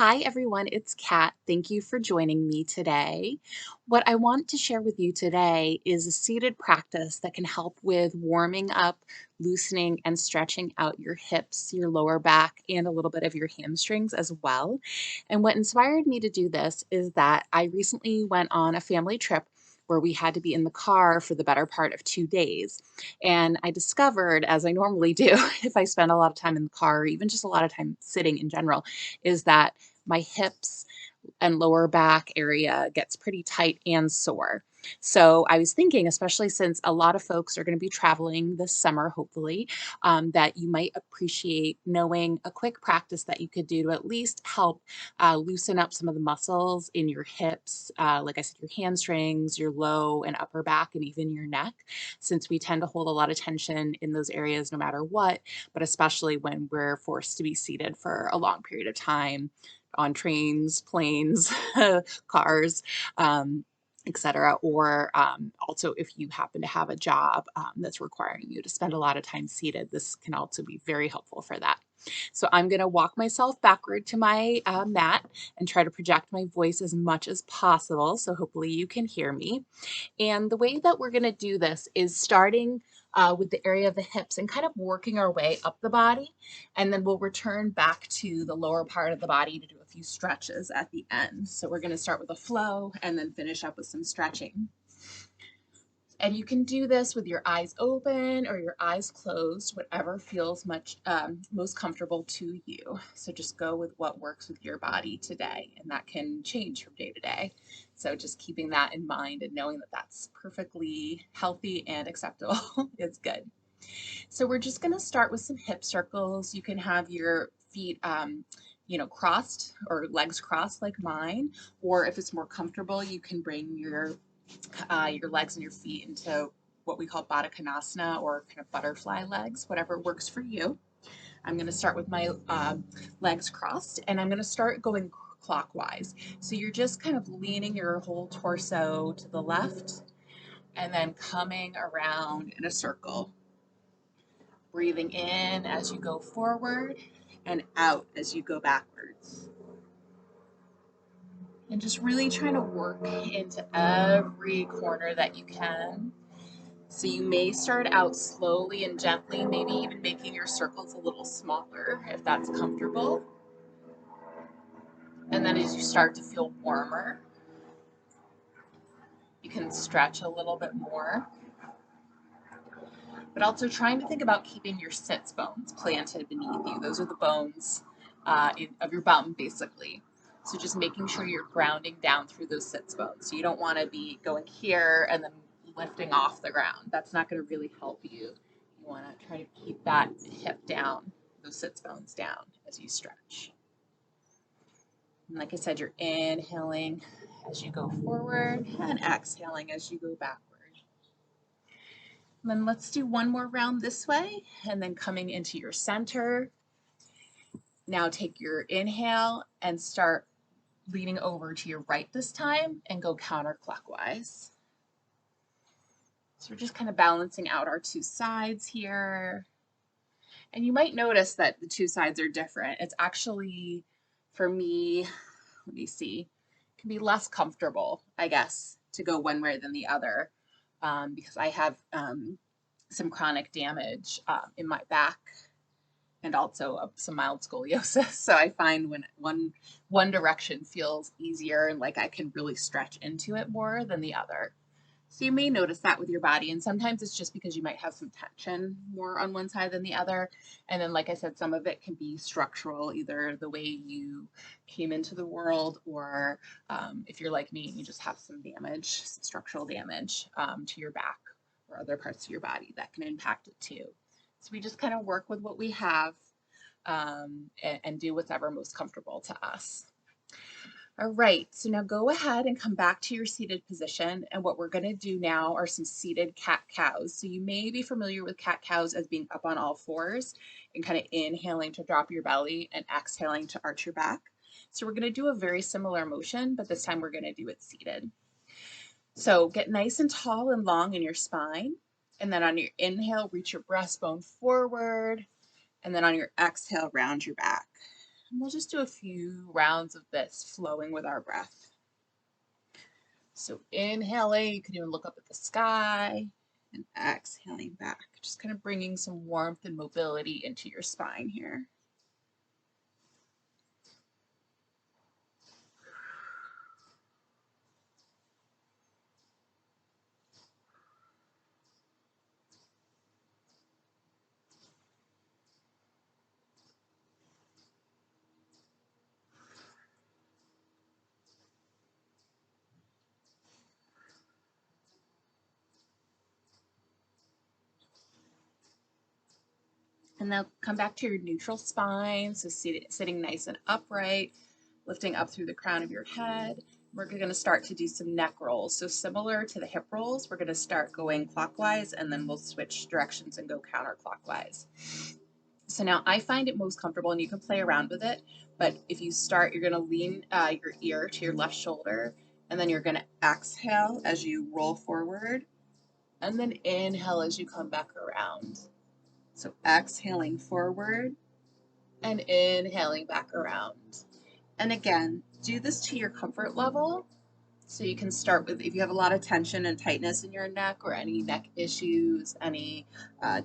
Hi, everyone. It's Kat. Thank you for joining me today. What I want to share with you today is a seated practice that can help with warming up, loosening, and stretching out your hips, your lower back, and a little bit of your hamstrings as well. And what inspired me to do this is that I recently went on a family trip where we had to be in the car for the better part of 2 days. And I discovered, as I normally do, if I spend a lot of time in the car, or even just a lot of time sitting in general, is that my hips and lower back area gets pretty tight and sore. So I was thinking, especially since a lot of folks are going to be traveling this summer, hopefully, that you might appreciate knowing a quick practice that you could do to at least help loosen up some of the muscles in your hips, like I said, your hamstrings, your low and upper back, and even your neck, since we tend to hold a lot of tension in those areas no matter what, but especially when we're forced to be seated for a long period of time on trains, planes, cars, etc. Or also, if you happen to have a job that's requiring you to spend a lot of time seated, this can also be very helpful for that. So I'm going to walk myself backward to my mat and try to project my voice as much as possible. So hopefully you can hear me. And the way that we're going to do this is starting with the area of the hips and kind of working our way up the body. And then we'll return back to the lower part of the body to do a few stretches at the end. So we're going to start with a flow and then finish up with some stretching. And you can do this with your eyes open or your eyes closed, whatever feels most comfortable to you. So just go with what works with your body today, and that can change from day to day. So just keeping that in mind and knowing that that's perfectly healthy and acceptable is good. So we're just going to start with some hip circles. You can have your feet crossed or legs crossed like mine, or if it's more comfortable, you can bring your legs and your feet into what we call Baddha Konasana, or kind of butterfly legs, whatever works for you. I'm going to start with my legs crossed, and I'm going to start going clockwise. So you're just kind of leaning your whole torso to the left and then coming around in a circle. Breathing in as you go forward and out as you go backwards. And just really trying to work into every corner that you can. So you may start out slowly and gently, maybe even making your circles a little smaller if that's comfortable. And then as you start to feel warmer, you can stretch a little bit more. But also trying to think about keeping your sits bones planted beneath you. Those are the bones of your bum, basically. So just making sure you're grounding down through those sits bones. So you don't want to be going here and then lifting off the ground. That's not going to really help you. You want to try to keep that hip down, those sits bones down as you stretch. And like I said, you're inhaling as you go forward and exhaling as you go backward. And then let's do one more round this way, and then coming into your center. Now take your inhale and start leaning over to your right this time and go counterclockwise. So we're just kind of balancing out our two sides here. And you might notice that the two sides are different. It's actually, for me, let me see, it can be less comfortable, I guess, to go one way than the other, because I have some chronic damage in my back and also some mild scoliosis. So I find when one direction feels easier and like I can really stretch into it more than the other. So you may notice that with your body, and sometimes it's just because you might have some tension more on one side than the other. And then, like I said, some of it can be structural, either the way you came into the world, or if you're like me and you just have some damage, some structural damage to your back or other parts of your body that can impact it too. So we just kind of work with what we have and do whatever most comfortable to us. All right, so now go ahead and come back to your seated position. And what we're going to do now are some seated cat-cows. So you may be familiar with cat-cows as being up on all fours and kind of inhaling to drop your belly and exhaling to arch your back. So we're going to do a very similar motion, but this time we're going to do it seated. So get nice and tall and long in your spine. And then on your inhale, reach your breastbone forward. And then on your exhale, round your back. And we'll just do a few rounds of this, flowing with our breath. So inhaling, you can even look up at the sky, and exhaling back, just kind of bringing some warmth and mobility into your spine here. And now come back to your neutral spine. So sitting nice and upright, lifting up through the crown of your head. We're going to start to do some neck rolls. So similar to the hip rolls, we're going to start going clockwise and then we'll switch directions and go counterclockwise. So now I find it most comfortable, and you can play around with it, but if you start, you're going to lean your ear to your left shoulder, and then you're going to exhale as you roll forward, and then inhale as you come back around. So exhaling forward and inhaling back around. And again, do this to your comfort level. So you can start with, if you have a lot of tension and tightness in your neck or any neck issues, any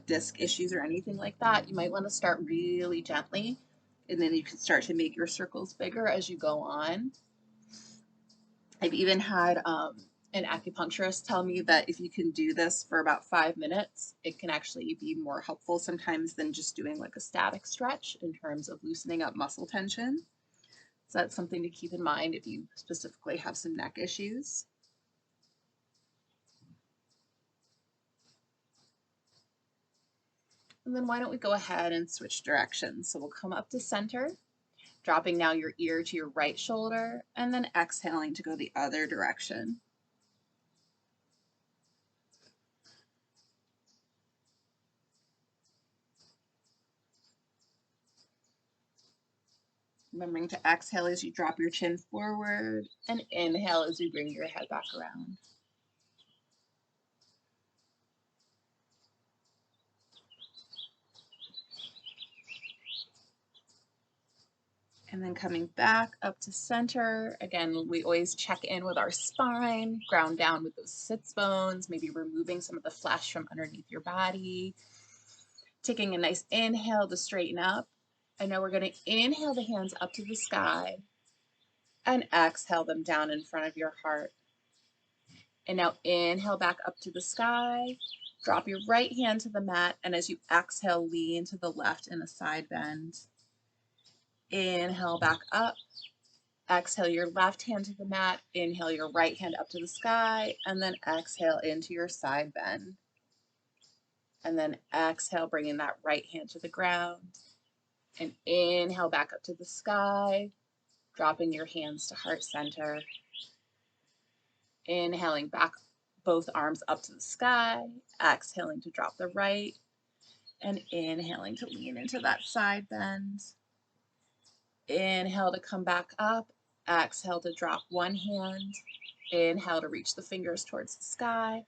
disc issues or anything like that, you might want to start really gently. And then you can start to make your circles bigger as you go on. I've even had an acupuncturist tell me that if you can do this for about 5 minutes, it can actually be more helpful sometimes than just doing like a static stretch in terms of loosening up muscle tension. So that's something to keep in mind if you specifically have some neck issues. And then why don't we go ahead and switch directions? So we'll come up to center, dropping now your ear to your right shoulder, and then exhaling to go the other direction. Remembering to exhale as you drop your chin forward, and inhale as you bring your head back around. And then coming back up to center. Again, we always check in with our spine, ground down with those sits bones, maybe removing some of the flesh from underneath your body. Taking a nice inhale to straighten up. And now we're going to inhale the hands up to the sky and exhale them down in front of your heart. And now inhale back up to the sky. Drop your right hand to the mat, and as you exhale, lean to the left in a side bend. Inhale back up. Exhale your left hand to the mat. Inhale your right hand up to the sky, and then exhale into your side bend. And then exhale, bringing that right hand to the ground. And inhale back up to the sky, dropping your hands to heart center. Inhaling back, both arms up to the sky, exhaling to drop the right, and inhaling to lean into that side bend. Inhale to come back up, exhale to drop one hand, inhale to reach the fingers towards the sky,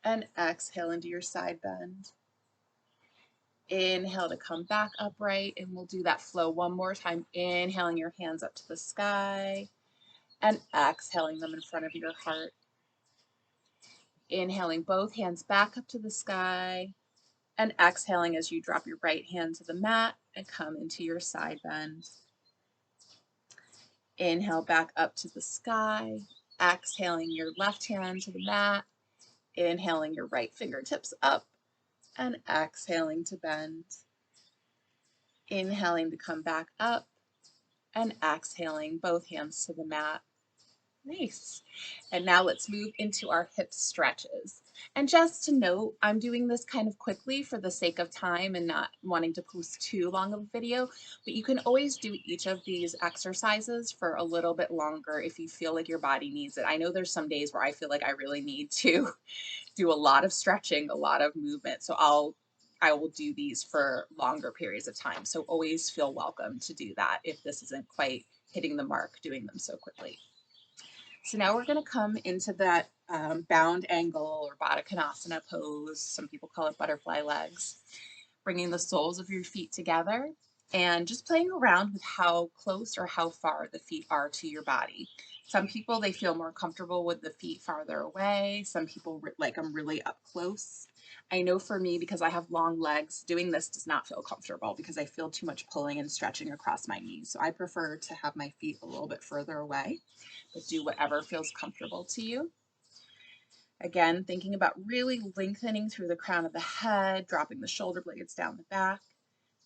and exhale into your side bend. Inhale to come back upright, and we'll do that flow one more time, inhaling your hands up to the sky, and exhaling them in front of your heart. Inhaling both hands back up to the sky, and exhaling as you drop your right hand to the mat and come into your side bend. Inhale back up to the sky, exhaling your left hand to the mat, inhaling your right fingertips up, and exhaling to bend. Inhaling to come back up, and exhaling both hands to the mat. Nice. And now let's move into our hip stretches. And just to note, I'm doing this kind of quickly for the sake of time and not wanting to post too long of a video, but you can always do each of these exercises for a little bit longer if you feel like your body needs it. I know there's some days where I feel like I really need to do a lot of stretching, a lot of movement. So I will do these for longer periods of time. So always feel welcome to do that if this isn't quite hitting the mark doing them so quickly. So now we're going to come into that bound angle or Baddha Konasana pose. Some people call it butterfly legs. Bringing the soles of your feet together and just playing around with how close or how far the feet are to your body. Some people, they feel more comfortable with the feet farther away. Some people like them really up close. I know for me, because I have long legs, doing this does not feel comfortable because I feel too much pulling and stretching across my knees. So I prefer to have my feet a little bit further away, but do whatever feels comfortable to you. Again, thinking about really lengthening through the crown of the head, dropping the shoulder blades down the back,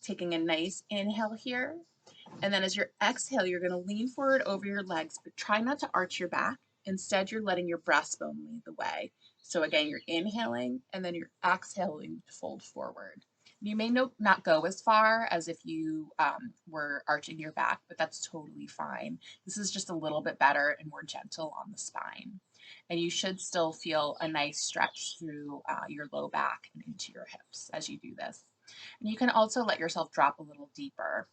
taking a nice inhale here. And then as you exhale, you're going to lean forward over your legs, but try not to arch your back. Instead, you're letting your breastbone lead the way. So again, you're inhaling and then you're exhaling to fold forward. You may not go as far as if you were arching your back, but that's totally fine. This is just a little bit better and more gentle on the spine. And you should still feel a nice stretch through your low back and into your hips as you do this. And you can also let yourself drop a little deeper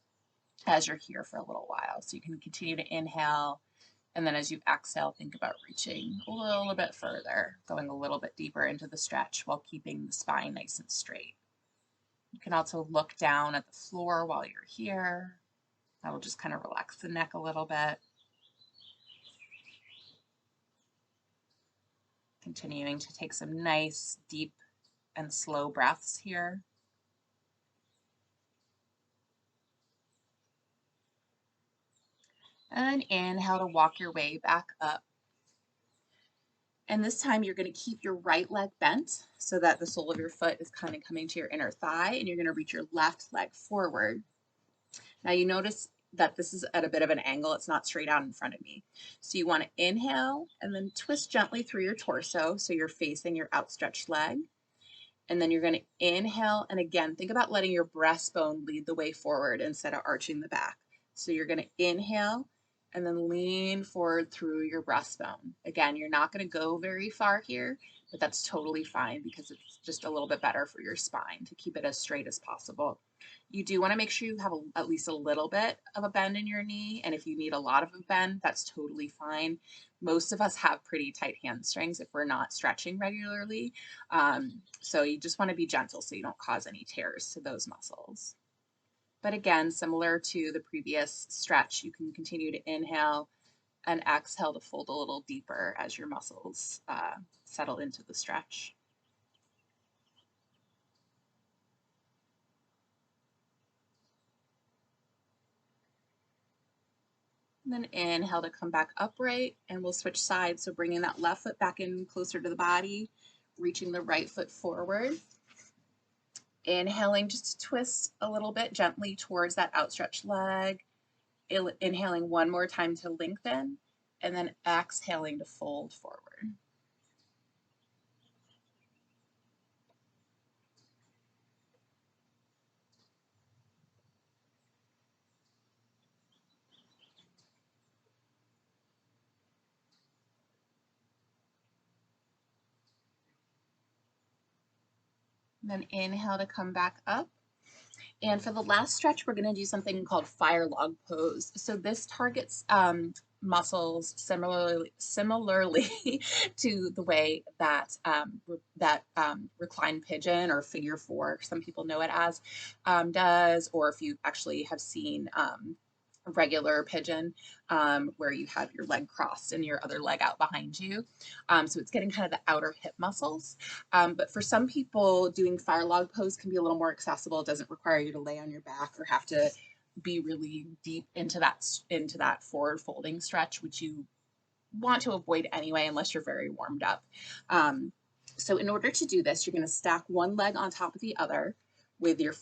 as you're here for a little while. So you can continue to inhale, and then as you exhale, think about reaching a little bit further, going a little bit deeper into the stretch while keeping the spine nice and straight. You can also look down at the floor while you're here. That will just kind of relax the neck a little bit. Continuing to take some nice, deep, and slow breaths here. And then inhale to walk your way back up. And this time you're going to keep your right leg bent so that the sole of your foot is kind of coming to your inner thigh, and you're going to reach your left leg forward. Now you notice that this is at a bit of an angle. It's not straight out in front of me. So you want to inhale and then twist gently through your torso so you're facing your outstretched leg. And then you're going to inhale, and again, think about letting your breastbone lead the way forward instead of arching the back. So you're going to inhale and then lean forward through your breastbone. Again, you're not going to go very far here, but that's totally fine because it's just a little bit better for your spine to keep it as straight as possible. You do want to make sure you have at least a little bit of a bend in your knee, and if you need a lot of a bend, that's totally fine. Most of us have pretty tight hamstrings if we're not stretching regularly. So you just want to be gentle so you don't cause any tears to those muscles. But again, similar to the previous stretch, you can continue to inhale and exhale to fold a little deeper as your muscles settle into the stretch. And then inhale to come back upright, and we'll switch sides. So bringing that left foot back in closer to the body, reaching the right foot forward. Inhaling just to twist a little bit gently towards that outstretched leg. Inhaling one more time to lengthen, and then exhaling to fold forward. And then inhale to come back up. And for the last stretch, we're going to do something called fire log pose. So this targets muscles similarly to the way that reclined pigeon or figure four, some people know it as, does, or if you actually have seen regular pigeon where you have your leg crossed and your other leg out behind you. So it's getting kind of the outer hip muscles. But for some people, doing fire log pose can be a little more accessible. It doesn't require you to lay on your back or have to be really deep into that forward folding stretch, which you want to avoid anyway, unless you're very warmed up. So in order to do this, you're going to stack one leg on top of the other with your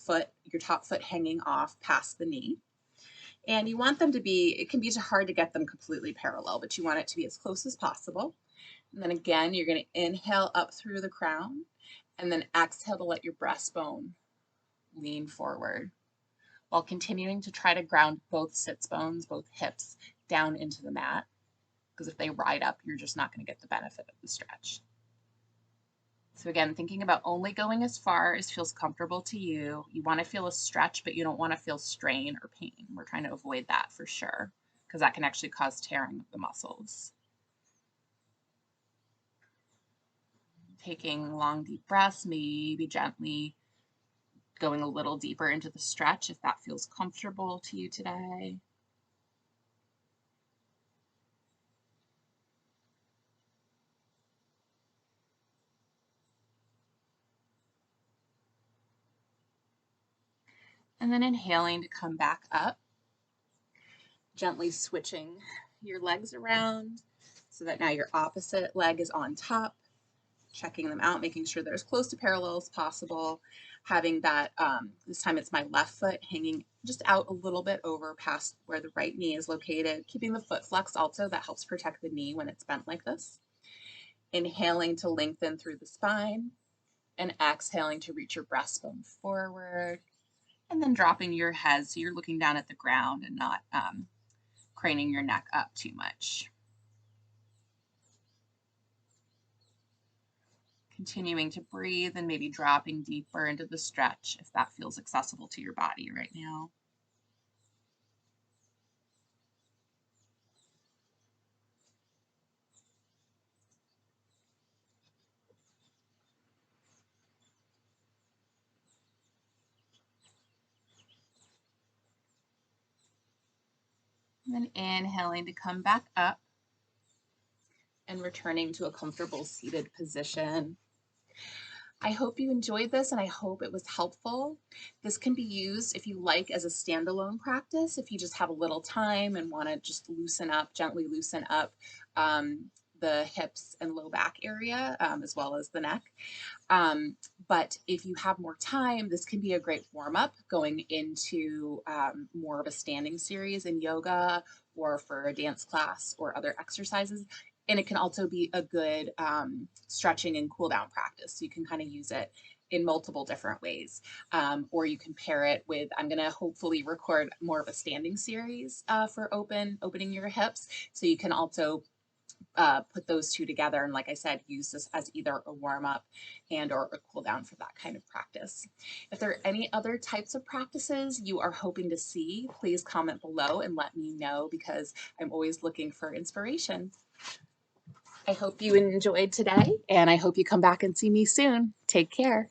top foot hanging off past the knee. And you want them to be, it can be hard to get them completely parallel, but you want it to be as close as possible. And then again, you're going to inhale up through the crown and then exhale to let your breastbone lean forward while continuing to try to ground both sits bones, both hips down into the mat. Because if they ride up, you're just not going to get the benefit of the stretch. So again, thinking about only going as far as feels comfortable to you. You want to feel a stretch, but you don't want to feel strain or pain. We're trying to avoid that for sure, because that can actually cause tearing of the muscles. Taking long, deep breaths, maybe gently going a little deeper into the stretch if that feels comfortable to you today. And then inhaling to come back up, gently switching your legs around so that now your opposite leg is on top, checking them out, making sure they're as close to parallel as possible, having that, this time it's my left foot hanging just out a little bit over past where the right knee is located, keeping the foot flexed also, that helps protect the knee when it's bent like this. Inhaling to lengthen through the spine and exhaling to reach your breastbone forward, and then dropping your head so you're looking down at the ground and not craning your neck up too much. Continuing to breathe and maybe dropping deeper into the stretch if that feels accessible to your body right now. And then inhaling to come back up and returning to a comfortable seated position. I hope you enjoyed this and I hope it was helpful. This can be used if you like as a standalone practice, if you just have a little time and want to just loosen up, gently loosen up the hips and low back area as well as the neck. But if you have more time, this can be a great warm up going into more of a standing series in yoga or for a dance class or other exercises. And it can also be a good stretching and cool down practice. So you can kind of use it in multiple different ways. Or you can pair it with, I'm going to hopefully record more of a standing series for opening your hips. So you can also put those two together. And like I said, use this as either a warm up and or a cool down for that kind of practice. If there are any other types of practices you are hoping to see, please comment below and let me know because I'm always looking for inspiration. I hope you enjoyed today and I hope you come back and see me soon. Take care.